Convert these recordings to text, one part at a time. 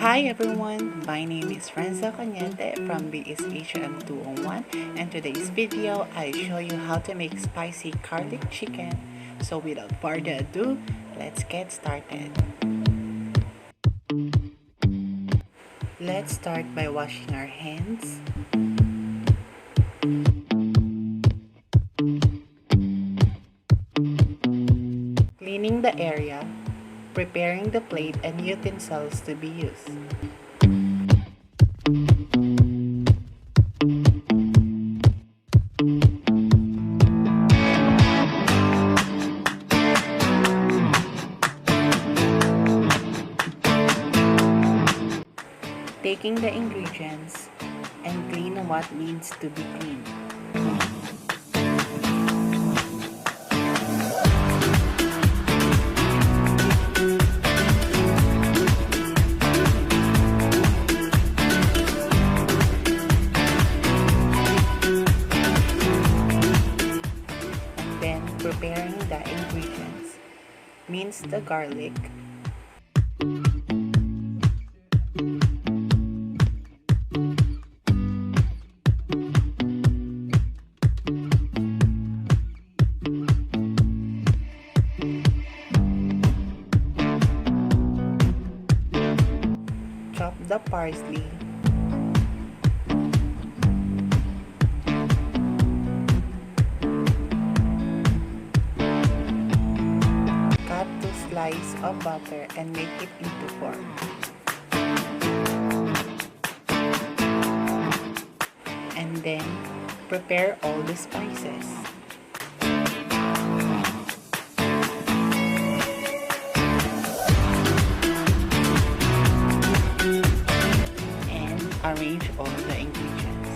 Hi everyone, my name is Franza Cañete from BSHM 201 and today's video I show you how to make spicy garlic chicken. So without further ado, let's get started. Let's start by washing our hands. Cleaning the area, preparing the plate and utensils to be used. Taking the ingredients and clean what needs to be cleaned. And then preparing the ingredients. Mince the garlic. Chop the parsley. Cut 2 slices of butter and make it into four. And then prepare all the spices. Arrange all the ingredients.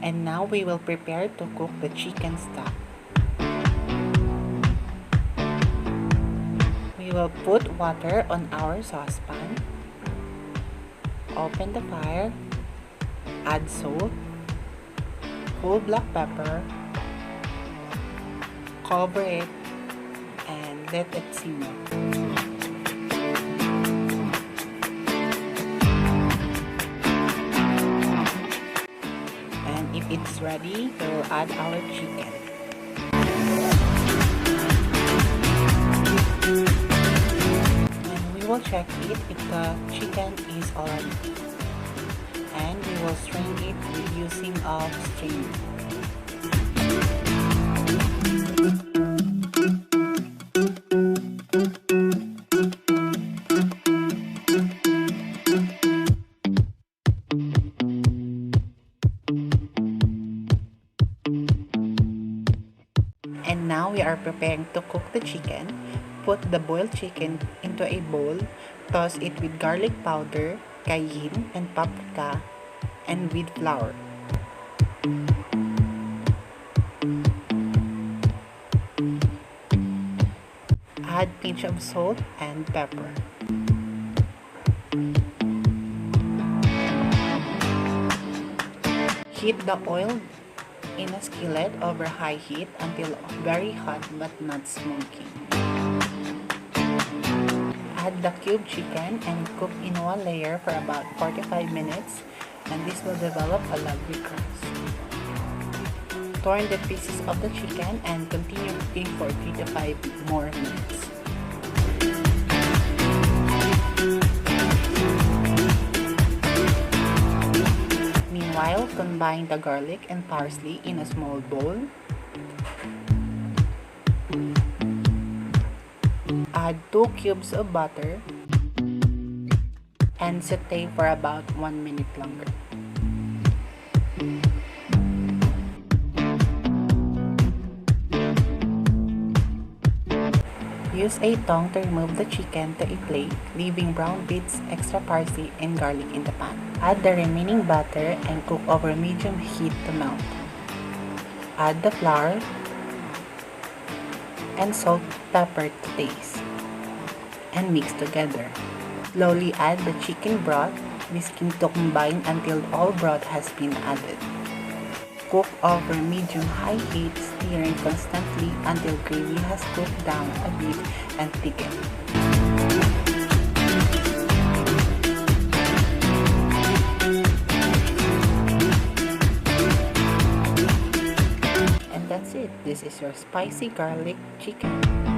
And now we will prepare to cook the chicken stock. We will put water on our saucepan, open the fire, add salt, whole black pepper, cover it, and let it simmer. And if it's ready, we will add our chicken. We will check it if the chicken is already cooked, and we will strain it using a strainer. And now we are preparing to cook the chicken. Put the boiled chicken into a bowl, toss it with garlic powder, cayenne, and paprika, and with flour. Add pinch of salt and pepper. Heat the oil in a skillet over high heat until very hot but not smoky. Add the cubed chicken and cook in one layer for about 45 minutes, and this will develop a lovely crust. Turn the pieces of the chicken and continue cooking for 3 to 5 more minutes. Meanwhile, combine the garlic and parsley in a small bowl. Add 2 cubes of butter and saute for about 1 minute longer. Use a tongue to remove the chicken to a plate, leaving brown bits, extra parsley, and garlic in the pan. Add the remaining butter and cook over medium heat to melt. Add the flour, and salt, pepper to taste, and mix together. Slowly add the chicken broth, whisking to combine until all broth has been added. Cook over medium-high heat, stirring constantly until gravy has cooked down a bit and thickened. And that's it. This is your spicy garlic chicken.